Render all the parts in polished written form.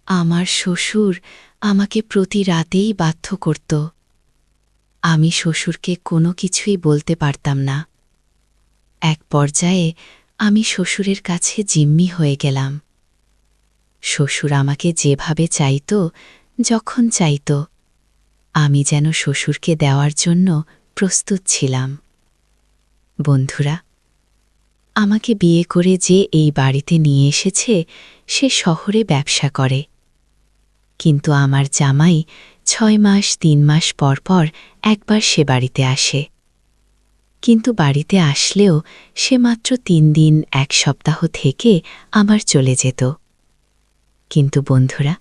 আমার শ্বশুর আমাকে প্রতি রাতেই বাধ্য করত। আমি শ্বশুরকে কোনো কিছুই বলতে পারতাম না। এক পর্যায়ে আমি শ্বশুরের কাছে জিম্মি হয়ে গেলাম। শ্বশুর আমাকে যেভাবে চাইত, যখন চাইত, আমি যেন শ্বশুরকে দেওয়ার জন্য প্রস্তুত ছিলাম। বন্ধুরা, আমাকে বিয়ে করে যে এই বাড়িতে নিয়ে এসেছে সে শহরে ব্যবসা করে, কিন্তু আমার জামাই ৬ মাস ৩ মাস পর পর একবার সে বাড়িতে আসে। কিন্তু বাড়িতে আসলেও সে মাত্র ৩ দিন ১ সপ্তাহ থেকে আবার চলে যেত। কিন্তু বন্ধুরা,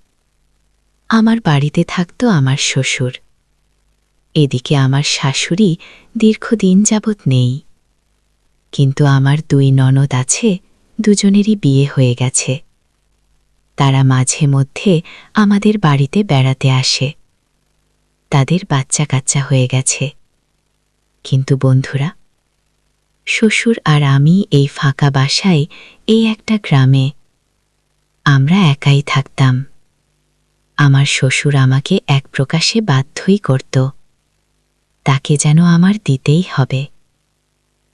আমার বাড়িতে থাকত আমার শ্বশুর। এদিকে আমার শাশুড়ি দীর্ঘদিন যাবৎ নেই। কিন্তু আমার ২ ননদ আছে, দুজনেরই বিয়ে হয়ে গেছে। তারা মাঝে মধ্যে আমাদের বাড়িতে বেড়াতে আসে। তাদের বাচ্চা কাচ্চা হয়ে গেছে। কিন্তু বন্ধুরা, শ্বশুর আর আমি এই ফাঁকা বাসায়, এই একটা গ্রামে, আমরা একাই থাকতাম। আমার শ্বশুর আমাকে এক প্রকাশে বাধ্যই করত। তাকে যেন আমার দিতেই হবে।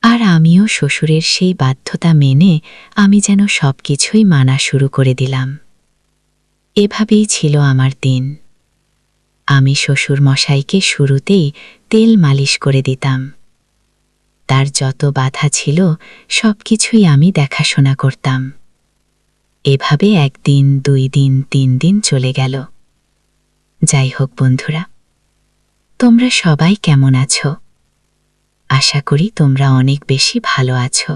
আর আমিও শ্বশুরের সেই বাধ্যতা মেনে আমি যেন সবকিছুই মানা শুরু করে দিলাম। এভাবেই ছিল আমার দিন। আমি শ্বশুর মশাইকে শুরুতেই তেল মালিশ করে দিতাম। তার যত বাধা ছিল সবকিছুই আমি দেখাশোনা করতাম। এভাবে ১ দিন ২ দিন ৩ দিন চলে গেল। যাই হোক বন্ধুরা, তোমরা সবাই কেমন আছো? আশা করি তোমরা অনেক বেশি ভালো আছো।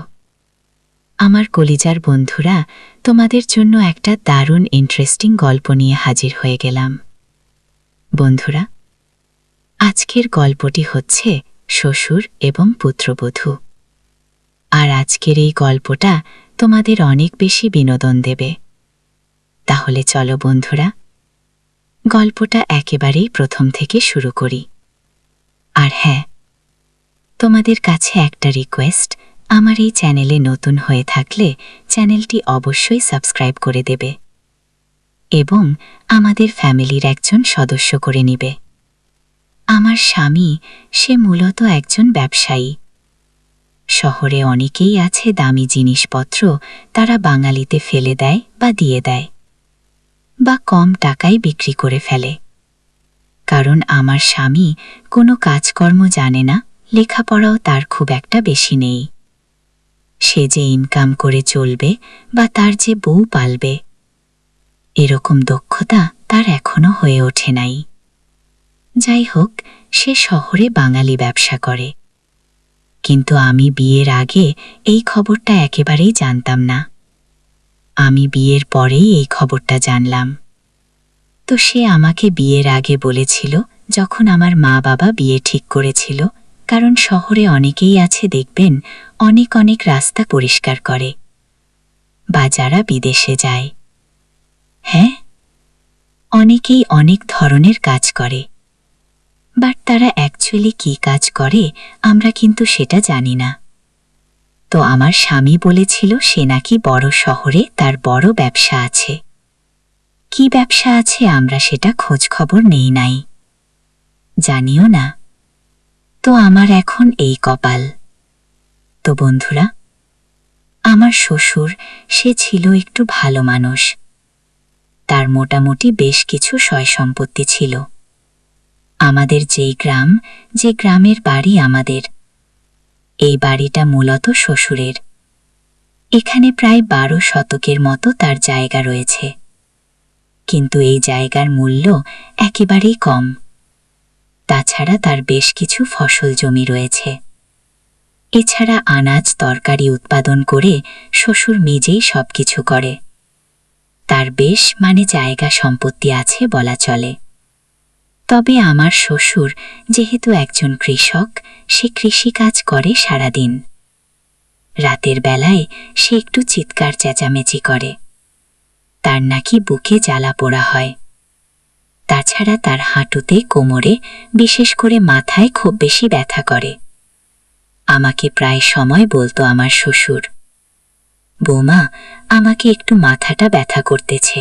আমার কলিজার বন্ধুরা, তোমাদের জন্য একটা দারুণ ইন্টারেস্টিং গল্প নিয়ে হাজির হয়ে গেলাম। বন্ধুরা, আজকের গল্পটি হচ্ছে শ্বশুর এবং পুত্রবধূ। আর আজকের এই গল্পটা তোমাদের অনেক বেশি বিনোদন দেবে। তাহলে চলো বন্ধুরা, গল্পটা একেবারেই প্রথম থেকে শুরু করি। আর হ্যাঁ, তোমাদের কাছে একটা রিকোয়েস্ট, আমার এই চ্যানেলে নতুন হয়ে থাকলে চ্যানেলটি অবশ্যই সাবস্ক্রাইব করে দেবে এবং আমাদের ফ্যামিলির একজন সদস্য করে নিবে। আমার স্বামী, সে মূলত একজন ব্যবসায়ী। শহরে অনেকেই আছে দামি জিনিসপত্র তারা বাঙালিতে ফেলে দেয় বা দিয়ে দেয়, বা কম টাকায় বিক্রি করে ফেলে। কারণ আমার স্বামী কোনো কাজকর্ম জানে না, লেখাপড়াও তার খুব একটা বেশি নেই। সে যে ইনকাম করে চলবে বা তার যে বউ পালবে, এরকম দক্ষতা তার এখনো হয়ে ওঠে নাই। যাই হোক, সে শহরে বাঙালি ব্যবসা করে। কিন্তু আমি বিয়ের আগে এই খবরটা একেবারেই জানতাম না। আমি বিয়ের পরেই এই খবরটা জানলাম। তো সে আমাকে বিয়ের আগে বলেছিল, যখন আমার মা বাবা বিয়ে ঠিক করেছিল, কারণ শহরে অনেকেই আছে দেখবেন অনেক অনেক রাস্তা পরিষ্কার করে, বা যারা বিদেশে যায়। হ্যাঁ, অনেকেই অনেক ধরনের কাজ করে, বাট তারা অ্যাকচুয়ালি কী কাজ করে আমরা কিন্তু সেটা জানি না। তো আমার স্বামী বলেছিল সে নাকি বড় শহরে তার বড় ব্যবসা আছে। কি ব্যবসা আছে আমরা সেটা খোঁজ খবর নেই নাই, জানিও না। তো আমার এখন এই কপাল। তো বন্ধুরা, আমার শ্বশুর, সে ছিল একটু ভালো মানুষ। তার মোটামুটি বেশ কিছু সয় সম্পত্তি ছিল। আমাদের যেই গ্রাম, যে গ্রামের বাড়ি আমাদের, এই বাড়িটা মূলত শ্বশুরের। এখানে প্রায় ১২ শতকের মতো তার জায়গা রয়েছে। কিন্তু এই জায়গার মূল্য একেবারেই কম। তাছাড়া তার বেশ কিছু ফসল জমি রয়েছে। এছাড়া আনাজ তরকারি উৎপাদন করে শ্বশুর নিজেই সবকিছু করে। তার বেশ জায়গা সম্পত্তি আছে বলা চলে। তবে আমার শ্বশুর যেহেতু একজন কৃষক, সে কৃষিকাজ করে সারাদিন। রাতের বেলায় সে একটু চিৎকার চেঁচামেচি করে। তার নাকি বুকে জ্বালা পোড়া হয়। তাছাড়া তার হাঁটুতে, কোমরে, বিশেষ করে মাথায় খুব বেশি ব্যথা করে। আমাকে প্রায় সময় বলতো আমার শ্বশুর, বৌমা, আমাকে একটু মাথাটা ব্যথা করতেছে।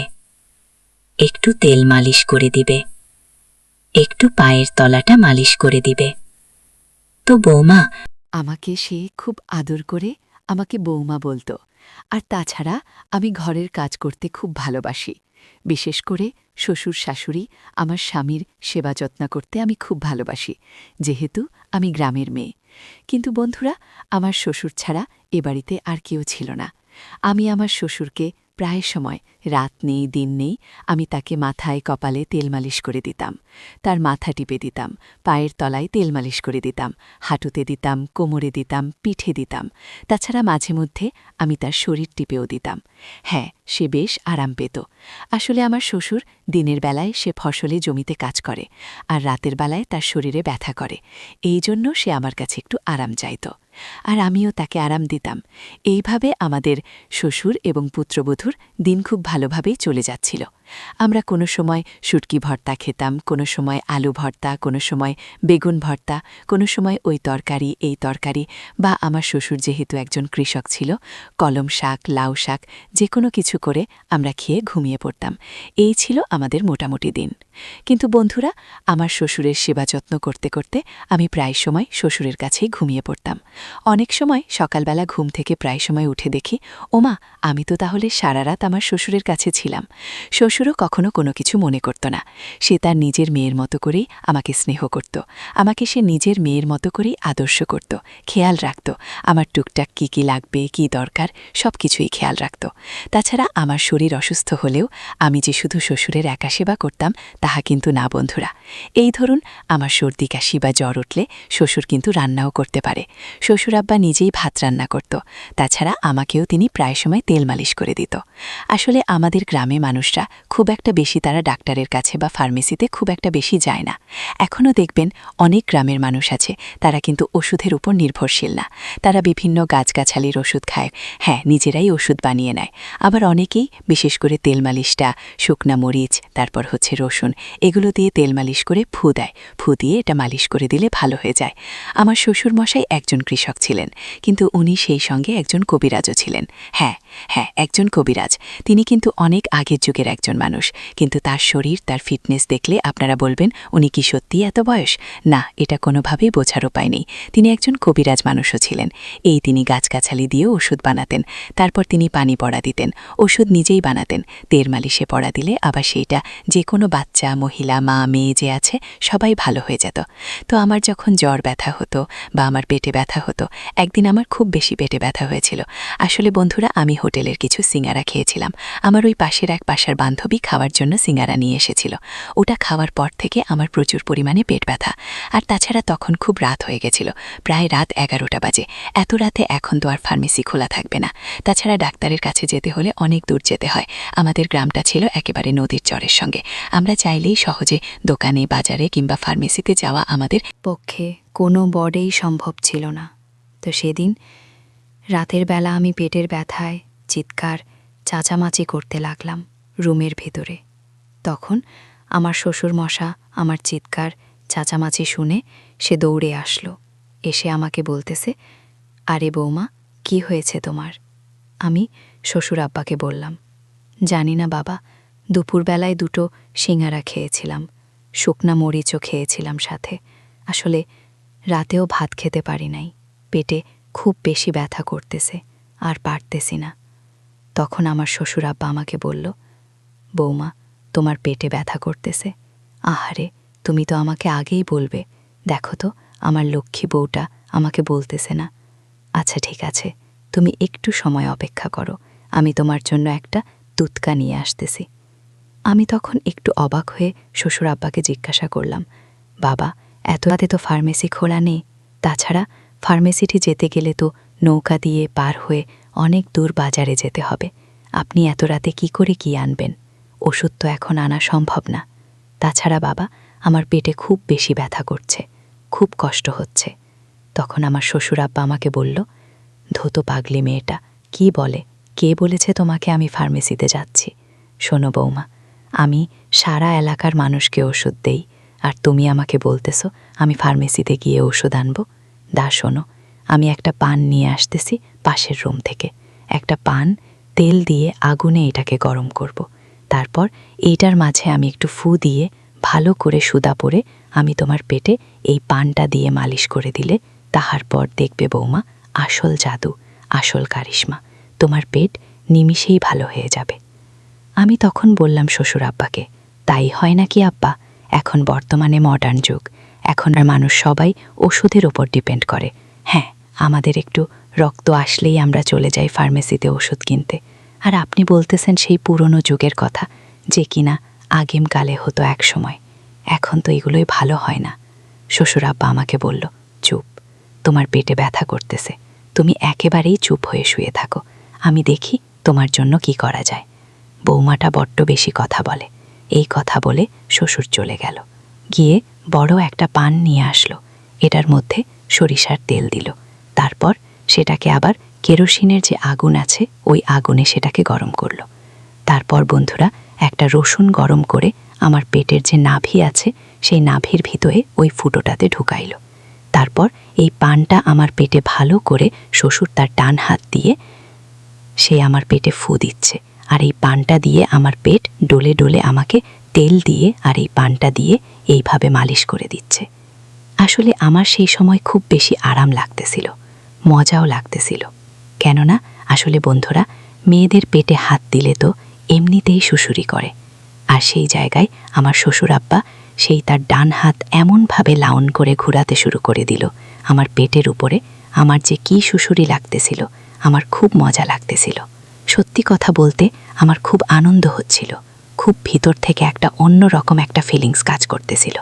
একটু তেল মালিশ করে দিবে, একটু পায়ের তলাটা মালিশ করে দিবে। তো বৌমা, আমাকে সে খুব আদর করে আমাকে বৌমা বলতো। আর তাছাড়া আমি ঘরের কাজ করতে খুব ভালোবাসি। বিশেষ করে শ্বশুর শাশুড়ি আমার স্বামীর সেবা যত্ন করতে আমি খুব ভালোবাসি, যেহেতু আমি গ্রামের মেয়ে। কিন্তু বন্ধুরা, আমার শ্বশুর ছাড়া এ বাড়িতে আর কেউ ছিল না। আমি আমার শ্বশুরকে প্রায় সময়, রাত নেই দিন নেই, আমি তাকে মাথায় কপালে তেল মালিশ করে দিতাম, তার মাথা টিপে দিতাম, পায়ের তলায় তেল মালিশ করে দিতাম, হাঁটুতে দিতাম, কোমরে দিতাম, পিঠে দিতাম। তাছাড়া মাঝে মধ্যে আমি তার শরীর টিপেও দিতাম। হ্যাঁ, সে বেশ আরাম পেত। আসলে আমার শ্বশুর দিনের বেলায় সে ফসলে জমিতে কাজ করে, আর রাতের বেলায় তার শরীরে ব্যথা করে। এই জন্য সে আমার কাছে একটু আরাম চাইত, আর আমিও তাকে আরাম দিতাম। এইভাবে আমাদের শ্বশুর এবং পুত্রবধূর দিন খুব ভালোভাবেই চলে যাচ্ছিল। আমরা কোনো সময় শুটকি ভর্তা খেতাম, কোনো সময় আলু ভর্তা, কোনো সময় বেগুন ভর্তা, কোনো সময় ওই তরকারি এই তরকারি, বা আমার শ্বশুর যেহেতু একজন কৃষক ছিল, কলম শাক, লাউ শাক, যে কোনো কিছু করে আমরা খেয়ে ঘুমিয়ে পড়তাম। এই ছিল আমাদের মোটামুটি দিন। কিন্তু বন্ধুরা, আমার শ্বশুরের সেবা যত্ন করতে করতে আমি প্রায় সময় শ্বশুরের কাছেই ঘুমিয়ে পড়তাম। অনেক সময় সকালবেলা ঘুম থেকে প্রায় সময় উঠে দেখি, ওমা, আমি তো তাহলে সারা রাত আমার শ্বশুরের কাছে ছিলাম। শ্বশুরও কখনো কোনো কিছু মনে করত না। সে তার নিজের মেয়ের মতো করেই আমাকে স্নেহ করত, আমাকে সে নিজের মেয়ের মতো করেই আদর্শ করত, খেয়াল রাখত। আমার টুকটাক কি কি লাগবে, কি দরকার, সব কিছুই খেয়াল রাখত। তাছাড়া আমার শরীর অসুস্থ হলেও আমি যে শুধু শ্বশুরের একা সেবা করতাম তাহা কিন্তু না বন্ধুরা। এই ধরুন, আমার সর্দি কাশি বা জ্বর উঠলে শ্বশুর কিন্তু রান্নাও করতে পারে। শ্বশুর আব্বা নিজেই ভাত রান্না করত। তাছাড়া আমাকেও তিনি প্রায় সময় তেল মালিশ করে দিত। আসলে আমাদের গ্রামে মানুষরা খুব একটা বেশি তারা ডাক্তারের কাছে বা ফার্মেসিতে খুব একটা বেশি যায় না। এখনও দেখবেন অনেক গ্রামের মানুষ আছে, তারা কিন্তু ওষুধের উপর নির্ভরশীল না। তারা বিভিন্ন গাছগাছালির ওষুধ খায়, হ্যাঁ, নিজেরাই ওষুধ বানিয়ে নেয়। আবার অনেকেই বিশেষ করে তেল মালিশটা শুকনা মরিচ, তারপর হচ্ছে রসুন, এগুলো দিয়ে তেল মালিশ করে ফু দেয়। ফু দিয়ে এটা মালিশ করে দিলে ভালো হয়ে যায়। আমার শ্বশুরমশাই একজন কৃষক ছিলেন, কিন্তু উনি সেই সঙ্গে একজন কবিরাজও ছিলেন। হ্যাঁ হ্যাঁ, একজন কবিরাজ। তিনি কিন্তু অনেক আগের যুগের একজন মানুষ, কিন্তু তার শরীর, তার ফিটনেস দেখলে আপনারা বলবেন উনি কি সত্যিই এত বয়স? না, এটা কোনোভাবেই বোঝার উপায় নেই। তিনি একজন কবিরাজ মানুষও ছিলেন। এই তিনি গাছগাছালি দিয়েও ওষুধ বানাতেন, তারপর তিনি পানি পড়া দিতেন, ওষুধ নিজেই বানাতেন। তেল মালিশে পড়া দিলে আবার সেইটা যে কোনো বাচ্চা, মহিলা, মা, মেয়ে যে আছে সবাই ভালো হয়ে যেত। তো আমার যখন জ্বর ব্যথা হতো বা আমার পেটে ব্যথা হতো, একদিন আমার খুব বেশি পেটে ব্যথা হয়েছিল। আসলে বন্ধুরা, আমি হোটেলের কিছু সিঙ্গারা খেয়েছিলাম। আমার ওই পাশের এক পাশার বান্ধবী খাওয়ার জন্য সিঙ্গারা নিয়ে এসেছিল। ওটা খাওয়ার পর থেকে আমার প্রচুর পরিমাণে পেট ব্যথা। আর তাছাড়া তখন খুব রাত হয়ে গেছিল, প্রায় রাত 11টা বাজে। এত রাতে এখন তো আর ফার্মেসি খোলা থাকবে না। তাছাড়া ডাক্তারের কাছে যেতে হলে অনেক দূর যেতে হয়। আমাদের গ্রামটা ছিল একেবারে নদীর চরের সঙ্গে। আমরা চাইলেই সহজে দোকানে, বাজারে কিংবা ফার্মেসিতে যাওয়া আমাদের পক্ষে কোনো বডেই সম্ভব ছিল না। তো সেদিন রাতের বেলা আমি পেটের ব্যথায় চিৎকার চাচামাচি করতে লাগলাম রুমের ভেতরে। তখন আমার শ্বশুরমশা আমার চিৎকার চাচামাচি শুনে সে দৌড়ে আসলো। এসে আমাকে বলতেছে, আরে বৌমা, কি হয়েছে তোমার? আমি শ্বশুর আব্বাকে বললাম, জানি না বাবা, দুপুরবেলায় 2টো সিঙ্গারা খেয়েছিলাম, শুকনা মরিচও খেয়েছিলাম সাথে। আসলে রাতেও ভাত খেতে পারি নাই, পেটে খুব বেশি ব্যথা করতেছে, আর পারতেছি না। তখন আমার শ্বশুর আব্বা আমাকে বলল, বৌমা, তোমার পেটে ব্যথা করতেছে? আহারে, তুমি তো আমাকে আগেই বলবে। দেখো তো, আমার লক্ষ্মী বউটা আমাকে বলতেছে না। আচ্ছা ঠিক আছে, তুমি একটু সময় অপেক্ষা করো, আমি তোমার জন্য একটা তুতকা নিয়ে আসতেছি। আমি তখন একটু অবাক হয়ে শ্বশুর আব্বাকে জিজ্ঞাসা করলাম, বাবা, এত রাতে তো ফার্মেসি খোলা নেই। তাছাড়া ফার্মেসিটি যেতে গেলে তো নৌকা দিয়ে পার হয়ে অনেক দূর বাজারে যেতে হবে। আপনি এত রাতে কি করে কি আনবেন? ওষুধ তো এখন আনা সম্ভব না। তাছাড়া বাবা, আমার পেটে খুব বেশি ব্যথা করছে, খুব কষ্ট হচ্ছে। তখন আমার শ্বশুর আব্বা আমাকে বলল, ধোতো পাগলি মেয়েটা, কি বলে? কে বলেছে তোমাকে আমি ফার্মেসিতে যাচ্ছি? শোনো বৌমা, আমি সারা এলাকার মানুষকে ওষুধ দেই, আর তুমি আমাকে বলতেছো আমি ফার্মেসিতে গিয়ে ওষুধ আনবো? দা শোনো, আমি একটা পান নিয়ে আসতেছি পাশের রুম থেকে। একটা পান, তেল দিয়ে আগুনে এটাকে গরম করব। তারপর এইটার মাঝে আমি একটু ফু দিয়ে ভালো করে সুদা পরে আমি তোমার পেটে এই পানটা দিয়ে মালিশ করে দিলে তাহার পর দেখবে বৌমা আসল জাদু, আসল কারিশমা, তোমার পেট নিমিষেই ভালো হয়ে যাবে। আমি তখন বললাম শ্বশুর আব্বাকে, তাই হয় নাকি আব্বা? এখন বর্তমানে মডার্ন যুগ, এখন আর মানুষ সবাই ওষুধের ওপর ডিপেন্ড করে। হ্যাঁ, আমাদের একটু রক্ত আসলেই আমরা চলে যাই ফার্মেসিতে ওষুধ কিনতে, আর আপনি বলতেছেন সেই পুরনো যুগের কথা, যে কিনা আগেমকালে হতো এক সময়। এখন তো এগুলোই ভালো হয় না। শ্বশুর আব্বা আমাকে বলল, চুপ, তোমার পেটে ব্যথা করতেছে, তুমি একেবারেই চুপ হয়ে শুয়ে থাকো, আমি দেখি তোমার জন্য কি করা যায়। বৌমাটা বড্ড বেশি কথা বলে। এই কথা বলে শ্বশুর চলে গেল, গিয়ে বড় একটা পান নিয়ে আসলো, এটার মধ্যে সরিষার তেল দিল, তারপর সেটাকে আবার কেরোসিনের যে আগুন আছে ওই আগুনে সেটাকে গরম করলো। তারপর বন্ধুরা একটা রসুন গরম করে আমার পেটের যে নাভি আছে সেই নাভির ভিতরে ওই ফুটোটাতে ঢুকাইল। তারপর এই পানটা আমার পেটে ভালো করে শ্বশুর তার ডান হাত দিয়ে সে আমার পেটে ফু দিচ্ছে, আর এই পানটা দিয়ে আমার পেট ডলে ডলে আমাকে তেল দিয়ে আর এই পানটা দিয়ে এইভাবে মালিশ করে দিচ্ছে। আসলে আমার সেই সময় খুব বেশি আরাম লাগতেছিল, মজাও লাগতেছিল। কেননা আসলে বন্ধুরা, মেয়েদের পেটে হাত দিলে তো এমনিতেই শ্বশুরি করে, আর সেই জায়গায় আমার শ্বশুর আব্বা সেই তার ডান হাত এমনভাবে লাউন করে ঘুরাতে শুরু করে দিল আমার পেটের উপরে। আমার যে কী শ্বশুরি লাগতেছিল, আমার খুব মজা লাগতেছিল। সত্যি কথা বলতে আমার খুব আনন্দ হচ্ছিল, খুব ভিতর থেকে একটা অন্য রকম একটা ফিলিংস কাজ করতেছিল।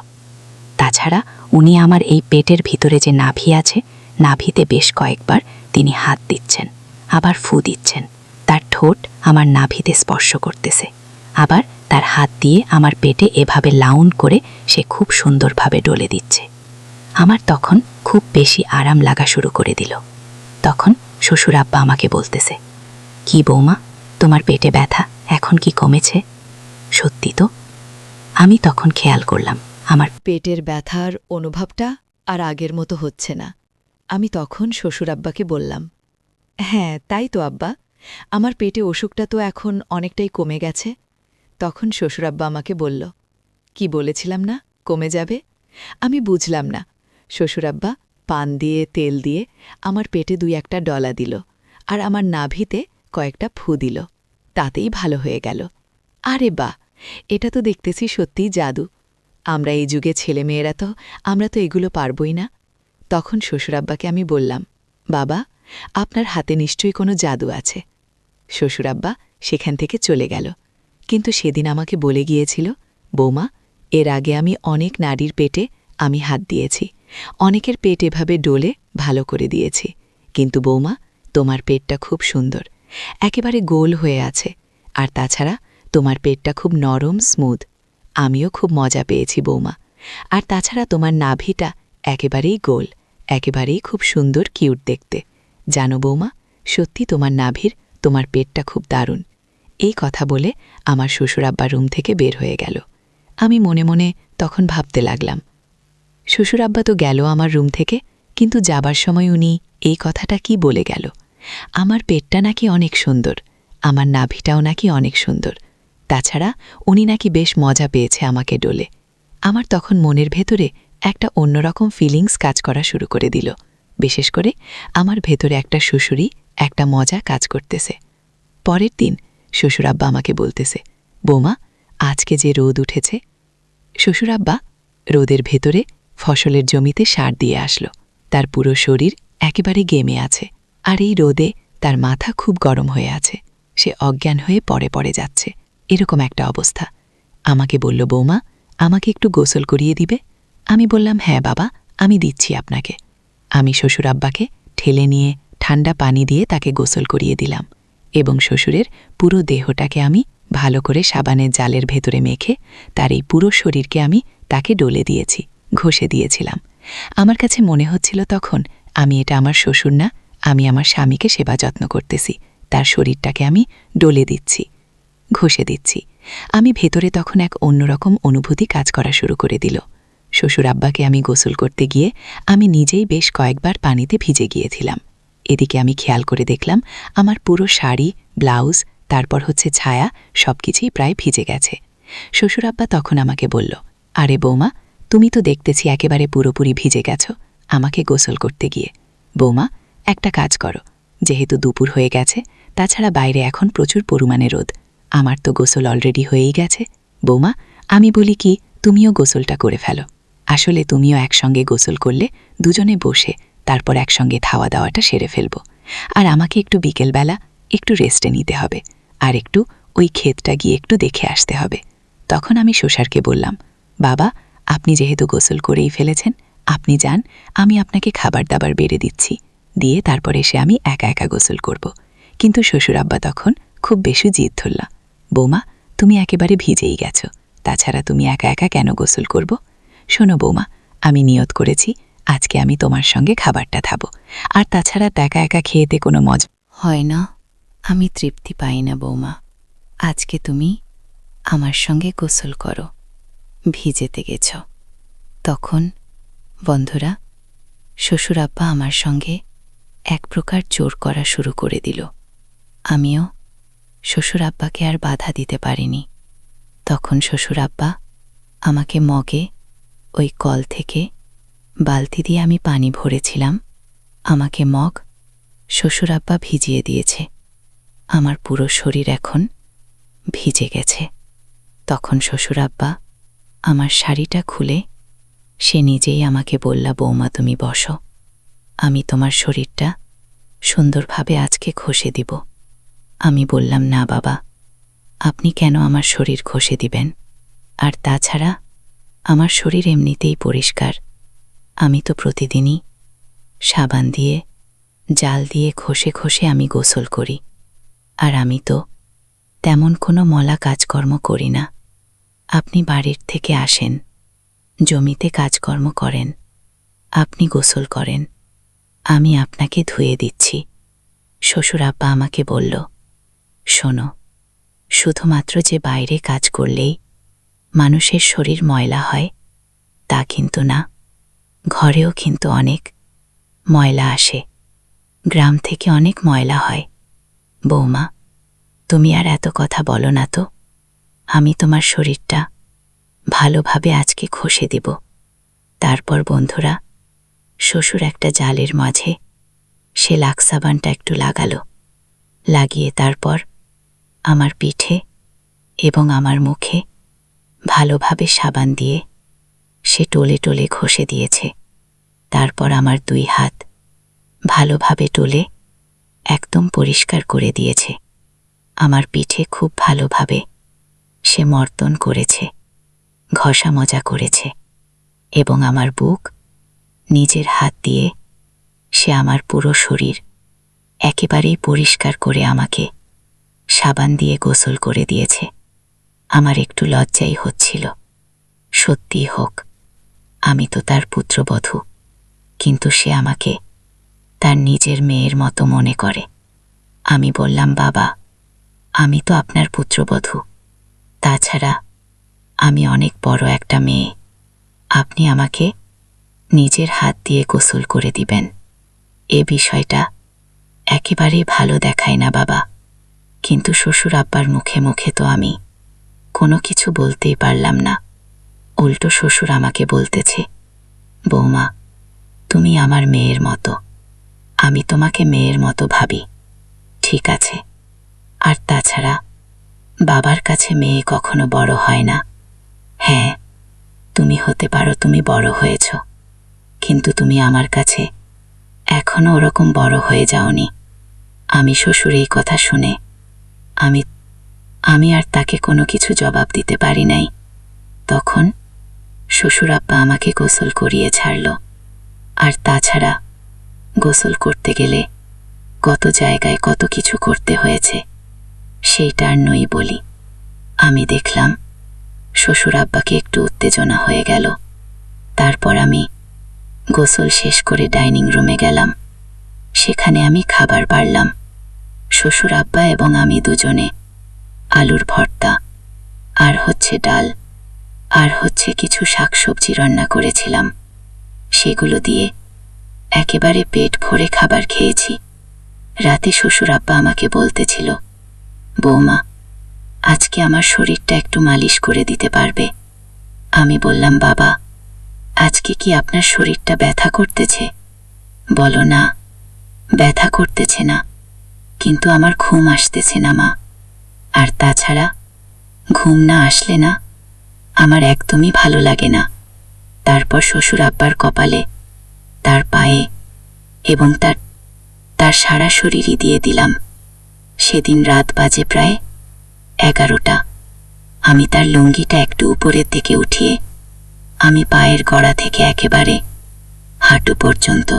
তাছাড়া উনি আমার এই পেটের ভিতরে যে নাভি আছে, নাভিতে বেশ কয়েকবার তিনি হাত দিচ্ছেন, আবার ফু দিচ্ছেন, তার ঠোঁট আমার নাভিতে স্পর্শ করতেছে, আবার তার হাত দিয়ে আমার পেটে এভাবে লাউন করে সে খুব সুন্দরভাবে ডলে দিচ্ছে। আমার তখন খুব বেশি আরাম লাগা শুরু করে দিল। তখন শ্বশুর আব্বা আমাকে বলতেছে, কি বৌমা, তোমার পেটে ব্যথা এখন কি কমেছে? সত্যি তো। আমি তখন খেয়াল করলাম আমার পেটের ব্যথার অনুভবটা আর আগের মতো হচ্ছে না। আমি তখন শ্বশুর আব্বাকে বললাম, হ্যাঁ তাই তো আব্বা, আমার পেটে অসুখটা তো এখন অনেকটাই কমে গেছে। তখন শ্বশুর আব্বা আমাকে বলল, কি বলেছিলাম না কমে যাবে? আমি বুঝলাম না। শ্বশুর আব্বা পান দিয়ে তেল দিয়ে আমার পেটে 2-1টা ডলা দিল, আর আমার নাভিতে কয়েকটা ফু দিল, তাতেই ভালো হয়ে গেল। আরে বাহ, এটা তো দেখতেছি সত্যিই জাদু। আমরা এই যুগে ছেলেমেয়েরা তো আমরা তো এগুলো পারবই না। তখন শ্বশুর আব্বাকে আমি বললাম, বাবা, আপনার হাতে নিশ্চয়ই কোনো জাদু আছে। শ্বশুর আব্বা সেখান থেকে চলে গেল, কিন্তু সেদিন আমাকে বলে গিয়েছিল, বৌমা, এর আগে আমি অনেক নারীর পেটে আমি হাত দিয়েছি, অনেকের পেট এভাবে ডলে ভালো করে দিয়েছি, কিন্তু বৌমা, তোমার পেটটা খুব সুন্দর, একেবারে গোল হয়ে আছে, আর তাছাড়া তোমার পেটটা খুব নরম স্মুথ। আমিও খুব মজা পেয়েছি বৌমা। আর তাছাড়া তোমার নাভিটা একেবারেই গোল, একেবারেই খুব সুন্দর কিউট দেখতে। জানো বৌমা, সত্যি তোমার নাভির তোমার পেটটা খুব দারুণ। এই কথা বলে আমার শ্বশুর আব্বা রুম থেকে বের হয়ে গেল। আমি মনে মনে তখন ভাবতে লাগলাম, শ্বশুর আব্বা তো গেল আমার রুম থেকে, কিন্তু যাবার সময় উনি এই কথাটা কি বলে গেল? আমার পেটটা নাকি অনেক সুন্দর, আমার নাভিটাও নাকি অনেক সুন্দর, তাছাড়া উনি নাকি বেশ মজা পেয়েছে আমাকে ডলে। আমার তখন মনের ভেতরে একটা অন্যরকম ফিলিংস কাজ করা শুরু করে দিল। বিশেষ করে আমার ভেতরে একটা শ্বশুরি, একটা মজা কাজ করতেছে। পরের দিন শ্বশুর আব্বা আমাকে বলতেছে, বৌমা, আজকে যে রোদ উঠেছে। শ্বশুর আব্বা রোদের ভেতরে ফসলের জমিতে সার দিয়ে আসলো, তার পুরো শরীর একেবারে গেমে আছে, আর এই রোদে তার মাথা খুব গরম হয়ে আছে, সে অজ্ঞান হয়ে পড়ে যাচ্ছে, এরকম একটা অবস্থা। আমাকে বলল, বৌমা, আমাকে একটু গোসল করিয়ে দিবে? আমি বললাম, হ্যাঁ বাবা, আমি দিচ্ছি আপনাকে। আমি শ্বশুর আব্বাকে ঠেলে নিয়ে ঠান্ডা পানি দিয়ে তাকে গোসল করিয়ে দিলাম, এবং শ্বশুরের পুরো দেহটাকে আমি ভালো করে সাবানের জালের ভেতরে মেখে তার এই পুরো শরীরকে আমি তাকে ডলে দিয়েছি, ঘষে দিয়েছিলাম। আমার কাছে মনে হচ্ছিল তখন আমি এটা আমার শ্বশুর না, আমি আমার স্বামীকে সেবা যত্ন করতেছি, তার শরীরটাকে আমি ডলে দিচ্ছি, ঘষে দিচ্ছি। আমি ভেতরে তখন এক অন্যরকম অনুভূতি কাজ করা শুরু করে দিল। শ্বশুর আব্বাকে আমি গোসল করতে গিয়ে আমি নিজেই বেশ কয়েকবার পানিতে ভিজে গিয়েছিলাম। এদিকে আমি খেয়াল করে দেখলাম আমার পুরো শাড়ি, ব্লাউজ, তারপর হচ্ছে ছায়া, সবকিছুই প্রায় ভিজে গেছে। শ্বশুর আব্বা তখন আমাকে বলল, আরে বৌমা, তুমি তো দেখতেছি একেবারে পুরোপুরি ভিজে গেছ আমাকে গোসল করতে গিয়ে। বৌমা, একটা কাজ করো, যেহেতু দুপুর হয়ে গেছে, তাছাড়া বাইরে এখন প্রচুর পরিমাণে রোদ, আমার তো গোসল অলরেডি হয়েই গেছে। বৌমা, আমি বলি কি, তুমিও গোসলটা করে ফেলো। আসলে তুমিও একসঙ্গে গোসল করলে দুজনে বসে তারপর একসঙ্গে খাওয়া দাওয়াটা সেরে ফেলব। আর আমাকে একটু বিকেলবেলা একটু রেস্টে নিতে হবে, আর একটু ওই ক্ষেতটা গিয়ে একটু দেখে আসতে হবে। তখন আমি শ্বশুরকে বললাম, বাবা, আপনি যেহেতু গোসল করেই ফেলেছেন, আপনি যান, আমি আপনাকে খাবার দাবার বেড়ে দিচ্ছি, দিয়ে তারপর এসে আমি একা একা গোসল করব। কিন্তু শ্বশুর আব্বা তখন খুব বেশি জিদ ধরল, বৌমা, তুমি একেবারে ভিজেই গেছো, তাছাড়া তুমি একা একা কেন গোসল করব? শোনো বৌমা, আমি নিয়ত করেছি আজকে আমি তোমার সঙ্গে খাবারটা খাবো, আর তাছাড়া একা একা খেয়েতে কোনো মজা হয় না, আমি তৃপ্তি পাই না বৌমা। আজকে তুমি আমার সঙ্গে গোসল করো, ভিজেতে গেছ। তখন বন্ধুরা, শ্বশুর আব্বা আমার সঙ্গে এক প্রকার জোর করা শুরু করে দিল। আমিও শ্বশুর আব্বাকে আর বাধা দিতে পারিনি। তখন শ্বশুর আব্বা আমাকে মগে ওই কল থেকে বালতি দিয়ে আমি পানি ভরেছিলাম, আমাকে মগ শ্বশুর আব্বা ভিজিয়ে দিয়েছে। আমার পুরো শরীর এখন ভিজে গেছে। তখন শ্বশুর আব্বা আমার শাড়িটা খুলে সে নিজেই আমাকে বলল, বৌমা তুমি বসো, আমি তোমার শরীরটা সুন্দরভাবে আজকে ঘষে দিব। আমি বললাম, না বাবা, আপনি কেন আমার শরীর ঘষে দিবেন? আর তাছাড়া আমার শরীর এমনিতেই পরিষ্কার, আমি তো প্রতিদিনই সাবান দিয়ে জাল দিয়ে ঘষে ঘষে আমি গোসল করি, আর আমি তো তেমন কোনো মলা কাজকর্ম করি না। আপনি বাড়ির থেকে আসেন, জমিতে কাজকর্ম করেন, আপনি গোসল করেন, আমি আপনাকে ধুয়ে দিচ্ছি। শ্বশুর আব্বা আমাকে বলল, শোনো, শুধুমাত্র যে বাইরে কাজ করলেই মানুষের শরীর ময়লা হয় তা কিন্তু না, ঘরেও কিন্তু অনেক ময়লা আসে, গ্রাম থেকে অনেক ময়লা হয়। বৌমা, তুমি আর এত কথা বলো না তো, আমি তোমার শরীরটা ভালোভাবে আজকে ঘষে দেব। তারপর বন্ধুরা, শ্বশুর একটা জালের মাঝে সে লাক্সাবানটা একটু লাগালো, লাগিয়ে তারপর আমার পিঠে এবং আমার মুখে ভালোভাবে সাবান দিয়ে সে টলে টলে ঘষে দিয়েছে। তারপর আমার 2 হাত ভালোভাবে টলে একদম পরিষ্কার করে দিয়েছে। আমার পিঠে খুব ভালোভাবে সে মর্তন করেছে, ঘষা মজা করেছে, এবং আমার বুক নিজের হাত দিয়ে সে আমার পুরো শরীর একেবারেই পরিষ্কার করে আমাকে সাবান দিয়ে গোসল করে দিয়েছে। আমার একটু লজ্জাই হচ্ছিল, সত্যি হোক, আমি তো তার পুত্রবধূ, কিন্তু সে আমাকে তার নিজের মেয়ের মতো মনে করে। আমি বললাম, বাবা, আমি তো আপনার পুত্রবধূ, তাছাড়া আমি অনেক বড় একটা মেয়ে, আপনি আমাকে নিজের হাত দিয়ে গোসল করে দিবেন, এ বিষয়টা একেবারেই ভালো দেখায় না বাবা। কিন্তু শ্বশুর আব্বার মুখে মুখে তো আমি কোনো কিছু বলতেই পারলাম না। উল্টো শ্বশুর আমাকে বলতেছে, বৌমা, তুমি আমার মেয়ের মতো, আমি তোমাকে মেয়ের মতো ভাবি, ঠিক আছে? আর তাছাড়া বাবার কাছে মেয়ে কখনো বড় হয় না। হ্যাঁ, তুমি হতে পারো তুমি বড় হয়েছ, কিন্তু তুমি আমার কাছে এখনো ওরকম বড় হয়ে যাওনি। আমি শ্বশুর এই কথা শুনে আমি আর তাকে কোনো কিছু জবাব দিতে পারি নাই। তখন শ্বশুর আব্বা আমাকে গোসল করিয়ে ছাড়ল। আর তাছাড়া গোসল করতে গেলে কত জায়গায় কত কিছু করতে হয়েছে, সেইটা আর নই বলি। আমি দেখলাম শ্বশুর আব্বাকে একটু উত্তেজনা হয়ে গেল। তারপর আমি গোসল শেষ করে ডাইনিং রুমে গেলাম। সেখানে আমি খাবার বাড়লাম। শ্বশুর আব্বা এবং আমি দুজনে আলুর ভর্তা আর হচ্ছে ডাল আর হচ্ছে কিছু শাকসবজি রান্না করেছিলাম। সেগুলো দিয়ে একেবারে পেট ভরে খাবার খেয়েছি। রাতে শ্বশুর আব্বা আমাকে বলতেছিল, বৌমা, আজকে আমার শরীরটা একটু মালিশ করে দিতে পারবে? আমি বললাম, বাবা, আজকে কি আপনার শরীরটা ব্যথা করতেছে? বলো, না, ব্যথা করতেছে না, কিন্তু আমার ঘুম আসতেছে না মা। আর তাছাড়া ঘুম না আসলে না আমার একদমই ভালো লাগে না। তারপর শ্বশুর আব্বার কপালে, তার পায়ে এবং তার সারা শরীরই দিয়ে দিলাম। সেদিন রাত বাজে প্রায় 11টা। আমি তার লুঙ্গিটা একটু উপরের দিকে উঠিয়ে আমি পায়ের গড়া থেকে একেবারে হাঁটু পর্যন্ত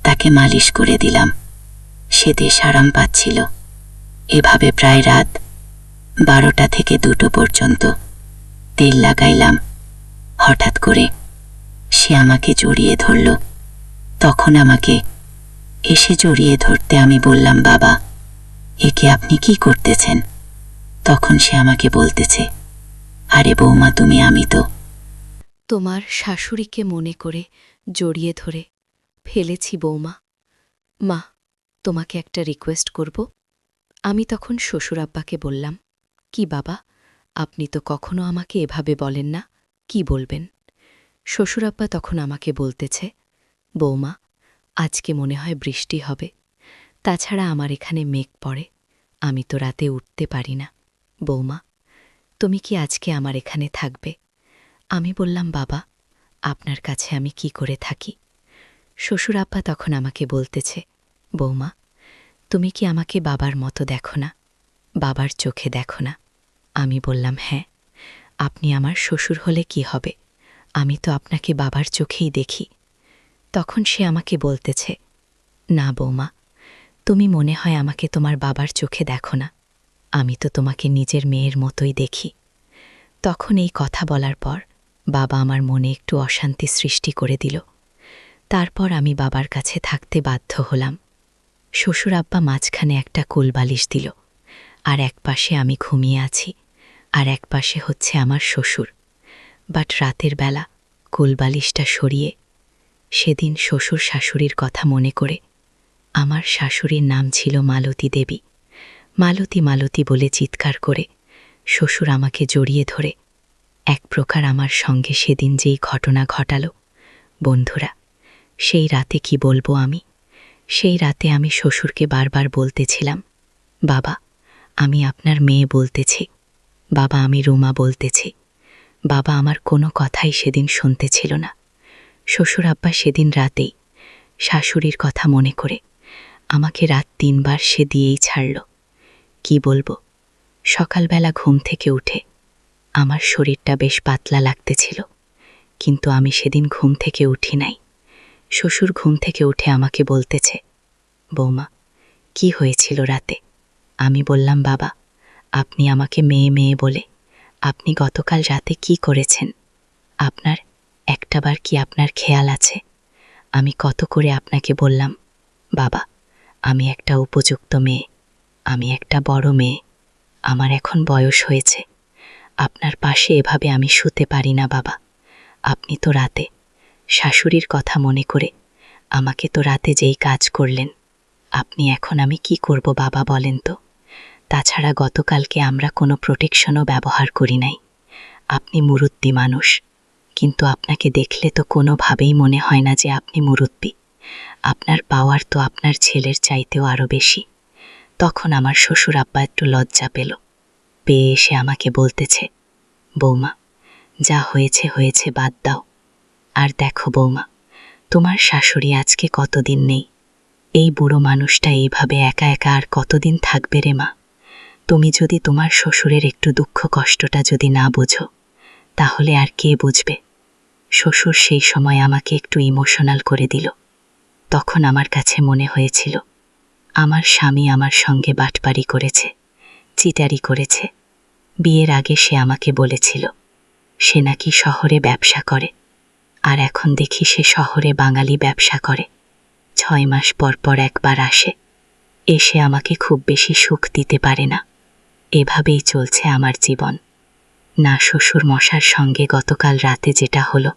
তাকে মালিশ করে দিলাম। সে বেশ আরাম পাচ্ছিল। এভাবে প্রায় রাত 12টা থেকে 2টো পর্যন্ত তেল লাগাইলাম। হঠাৎ করে সে আমাকে জড়িয়ে ধরল। তখন আমাকে এসে জড়িয়ে ধরতে আমি বললাম, বাবা, একে আপনি কি করতেছেন? তখন সে আমাকে বলতেছে, আরে বৌমা, আমি তো তোমার শাশুড়িকে মনে করে জড়িয়ে ধরে ফেলেছি বৌমা। মা, তোমাকে একটা রিকোয়েস্ট করব। আমি তখন শ্বশুর আব্বাকে বললাম, কি বাবা, আপনি তো কখনো আমাকে এভাবে বলেন না, কি বলবেন? শ্বশুর আব্বা তখন আমাকে বলতেছে, বৌমা, আজকে মনে হয় বৃষ্টি হবে। তাছাড়া আমার এখানে মেঘ পড়ে, আমি তো রাতে উঠতে পারি না। বৌমা, তুমি কি আজকে আমার এখানে থাকবে? আমি বললাম, বাবা, আপনার কাছে আমি কি করে থাকি? শ্বশুর আব্বা তখন আমাকে বলতেছে, বৌমা, তুমি কি আমাকে বাবার মতো দেখো না? বাবার চোখে দেখো না? আমি বললাম, হ্যাঁ, আপনি আমার শ্বশুর হলে কি হবে, আমি তো আপনাকে বাবার চোখেই দেখি। তখন সে আমাকে বলতেছে, না বৌমা, তুমি মনে হয় আমাকে তোমার বাবার চোখে দেখো না, আমি তো তোমাকে নিজের মেয়ের মতোই দেখি। তখন এই কথা বলার পর বাবা আমার মনে একটু অশান্তি সৃষ্টি করে দিল। তারপর আমি বাবার কাছে থাকতে বাধ্য হলাম। শ্বশুর আব্বা মাঝখানে একটা কোলবালিশ দিল, আর এক পাশে আমি ঘুমিয়ে আছি, আর এক পাশে হচ্ছে আমার শ্বশুর। বাট রাতের বেলা কোলবালিশটা সরিয়ে সেদিন শ্বশুর শাশুড়ির কথা মনে করে, আমার শাশুড়ির নাম ছিল মালতী দেবী, মালতী মালতী বলে চিৎকার করে শ্বশুর আমাকে জড়িয়ে ধরে এক প্রকার আমার সঙ্গে সেদিন যেই ঘটনা ঘটালো, বন্ধুরা, সেই রাতে কি বলবো আমি। সেই রাতে আমি শ্বশুরকে বারবার বলতেছিলাম, বাবা, আমি আপনার মেয়ে বলতেছি, বাবা, আমি রুমা বলতেছি। বাবা আমার কোনো কথাই সেদিন শুনতেছিল না। শ্বশুর আব্বা সেদিন রাতেই শাশুড়ির কথা মনে করে আমাকে রাত 3 বার সে দিয়েই ছাড়ল। কি বলবো, সকালবেলা ঘুম থেকে উঠে আমার শরীরটা বেশ পাতলা লাগতেছিল, কিন্তু আমি সেদিন ঘুম থেকে উঠি নাই। শ্বশুর ঘুম থেকে উঠে আমাকে বলতেছে, বৌমা, কি হয়েছিল রাতে? আমি বললাম, বাবা, আপনি আমাকে মেয়ে মেয়ে বলে আপনি গতকাল রাতে কি করেছেন? আপনার একটাবার কি আপনার খেয়াল আছে? আমি কত করে আপনাকে বললাম, বাবা, আমি একটা উপযুক্ত মেয়ে, আমি একটা বড় মেয়ে, আমার এখন বয়স হয়েছে, আপনার পাশে এভাবে আমি শুতে পারি না বাবা। আপনি তো রাতে শাশুড়ির কথা মনে করে আমাকে তো রাতে যেই কাজ করলেন, আপনি এখন আমি কি করব বাবা বলেন তো? তাছাড়া গতকালকে আমরা কোনো প্রোটেকশনও ব্যবহার করি নাই। আপনি মুরুব্বি মানুষ, কিন্তু আপনাকে দেখলে তো কোনোভাবেই মনে হয় না যে আপনি মুরুব্বি। আপনার পাওয়ার তো আপনার ছেলের চাইতেও আরও বেশি। তখন আমার শ্বশুর আব্বা একটু লজ্জা পেয়ে এসে আমাকে বলতেছে, বৌমা, যা হয়েছে হয়েছে, বাদ দাও। আর দেখো বৌমা, তোমার শাশুড়ি আজকে কতদিন নেই। এই বুড়ো মানুষটা এইভাবে একা একা আর কতদিন থাকবে রে মা? তুমি যদি তোমার শ্বশুরের একটু দুঃখ কষ্টটা যদি না বোঝো, তাহলে আর কে বুঝবে? শ্বশুর সেই সময় আমাকে একটু ইমোশনাল করে দিল। তখন আমার কাছে মনে হয়েছিল আমার স্বামী আমার সঙ্গে বাটপারি করেছে, চিটারি করেছে। বিয়ের আগে সে আমাকে বলেছিল সে নাকি শহরে ব্যবসা করে, আর এখন দেখি সে শহরে বাঙালি ব্যবসা করে। 6 মাস পর পর একবার আসে, এসে আমাকে খুব বেশি সুখ দিতে পারে না। এভাবেই চলছে আমার জীবন। না, শ্বশুর মশার সঙ্গে গতকাল রাতে যেটা হলো,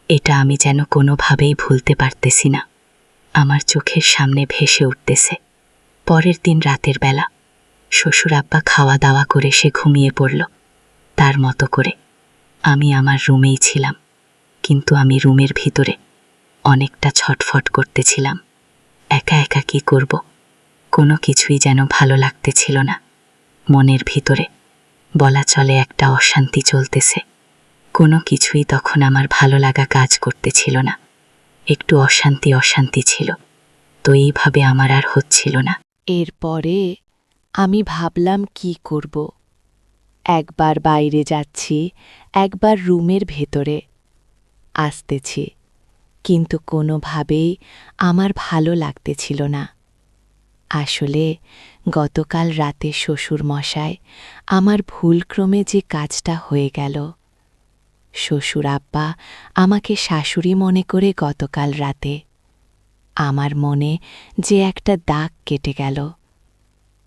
এটা আমি যেন কোনোভাবেই ভুলতে পারতেছি না। আমার চোখের সামনে ভেসে উঠতেছে। পরের দিন রাতের বেলা শ্বশুর আব্বা খাওয়া দাওয়া করে সে ঘুমিয়ে পড়ল তার মতো করে। আমি আমার রুমেই ছিলাম, কিন্তু আমি রুমের ভিতরে অনেকটা ছটফট করতেছিলাম। একা একা কি করব, কোনো কিছুই যেন ভালো লাগতেছিল না। মনের ভিতরে বলা চলে একটা অশান্তি চলতেছে। কোনো কিছুই তখন আমার ভালো লাগা কাজ করতেছিল না, একটু অশান্তি অশান্তি ছিল। তো এইভাবে আমার আর হচ্ছিল না। এরপরে আমি ভাবলাম কি করব। একবার বাইরে যাচ্ছি, একবার রুমের ভেতরে আসতেছি, কিন্তু কোনোভাবেই আমার ভালো লাগতেছিল না। আসলে গতকাল রাতে শ্বশুর মশাই আমার ভুলক্রমে যে কাজটা হয়ে গেল, শ্বশুর আব্বা আমাকে শাশুড়ি মনে করে গতকাল রাতে আমার মনে যে একটা দাগ কেটে গেল।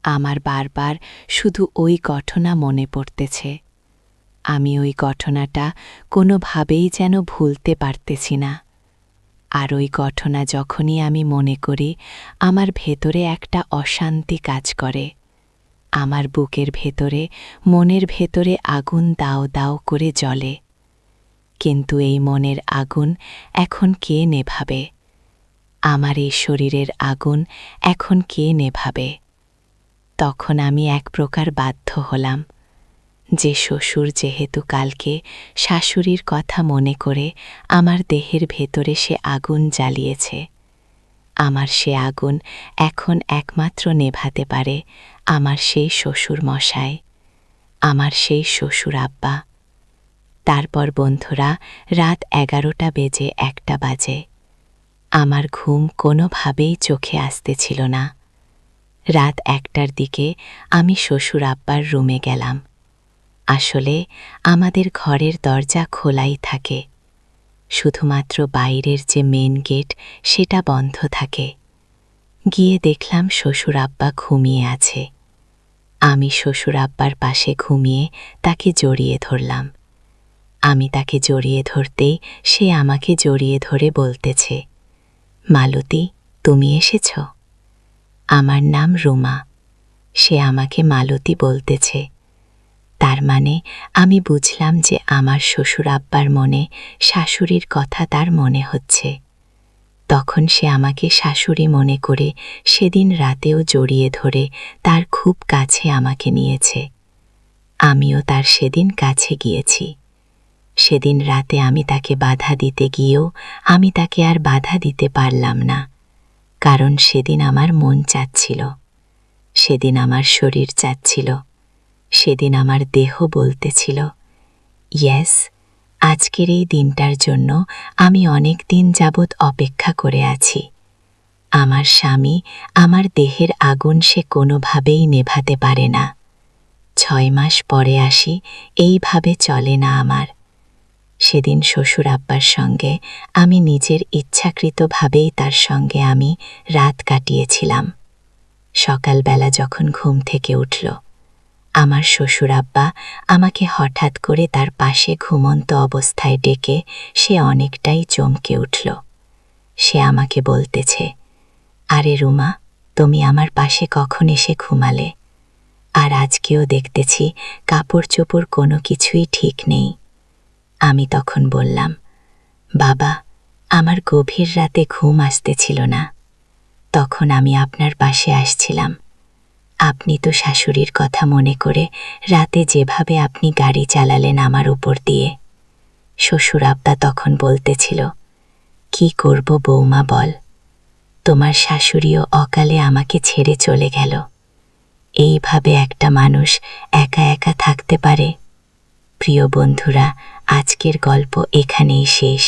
আমার বারবার শুধু ওই ঘটনা মনে পড়তেছে। আমি ওই ঘটনাটা কোনোভাবেই যেন ভুলতে পারতেছি না। আর ওই ঘটনা যখনই আমি মনে করি, আমার ভেতরে একটা অশান্তি কাজ করে। আমার বুকের ভেতরে, মনের ভেতরে আগুন দাও দাও করে জ্বলে। কিন্তু এই মনের আগুন এখন কে নেভাবে? আমার এই শরীরের আগুন এখন কে নেভাবে? তখন আমি এক প্রকার বাধ্য হলাম যে শ্বশুর যেহেতু কালকে শাশুড়ির কথা মনে করে আমার দেহের ভেতরে সে আগুন জ্বালিয়েছে, আমার সে আগুন এখন একমাত্র নেভাতে পারে আমার সেই শ্বশুর মশাই, আমার সেই শ্বশুর আব্বা। তারপর বন্ধুরা, রাত 11টা বেজে 1টা বাজে। আমার ঘুম কোনোভাবেই চোখে আসতেছিল না। রাত 1টার দিকে আমি শ্বশুর আব্বার রুমে গেলাম। আসলে আমাদের ঘরের দরজা খোলাই থাকে, শুধুমাত্র বাইরের যে মেন গেট সেটা বন্ধ থাকে। গিয়ে দেখলাম শ্বশুর আব্বা ঘুমিয়ে আছে। আমি শ্বশুর আব্বার পাশে ঘুমিয়ে তাকে জড়িয়ে ধরলাম। আমি তাকে জড়িয়ে ধরতেই সে আমাকে জড়িয়ে ধরে বলতেছে, মালতী, তুমি এসেছ? আমার নাম রুমা। সে আমাকে মালতী বলতেছে। তার মানে আমি বুঝলাম যে আমার শ্বশুর আব্বার মনে শাশুড়ির কথা তার মনে হচ্ছে। তখন সে আমাকে শাশুড়ি মনে করে সেদিন রাতেও জড়িয়ে ধরে তার খুব কাছে আমাকে নিয়েছে। আমিও তার সেদিন কাছে গিয়েছি। সেদিন রাতে আমি তাকে বাধা দিতে গিয়েও আমি তাকে আর বাধা দিতে পারলাম না, কারণ সেদিন আমার মন চাচ্ছিল, সেদিন আমার শরীর চাচ্ছিল, সেদিন আমার দেহ বলতেছিল, ইয়েস, আজকের এই দিনটার জন্য আমি অনেক দিন যাবৎ অপেক্ষা করে আছি। আমার স্বামী আমার দেহের আগুন সে কোনোভাবেই নেভাতে পারে না। 6 মাস পরে আসি, এইভাবে চলে না আমার। সেদিন শ্বশুর আব্বার সঙ্গে আমি নিজের ইচ্ছাকৃতভাবেই তার সঙ্গে আমি রাত কাটিয়েছিলাম। সকালবেলা যখন ঘুম থেকে উঠল, আমার শ্বশুর আব্বা আমাকে হঠাৎ করে তার পাশে ঘুমন্ত অবস্থায় ডেকে সে অনেকটাই চমকে উঠল। সে আমাকে বলতেছে, আরে রুমা, তুমি আমার পাশে কখন এসে ঘুমালে? আর আজকেও দেখতেছি কাপড় চোপড় কোনো কিছুই ঠিক নেই। আমি তখন বললাম, বাবা, আমার গভীর রাতে ঘুম আসতেছিল না, তখন আমি আপনার পাশে আসছিলাম। আপনি তো শাশুড়ির কথা মনে করে রাতে যেভাবে আপনি গাড়ি চালালেন আমার উপর দিয়ে। শ্বশুর আব্বা তখন বলতেছিল, কি করব বৌমা বল, তোমার শাশুড়িও অকালে আমাকে ছেড়ে চলে গেল। এইভাবে একটা মানুষ একা একা থাকতে পারে? প্রিয় বন্ধুরা, আজকের গল্প এখানেই শেষ।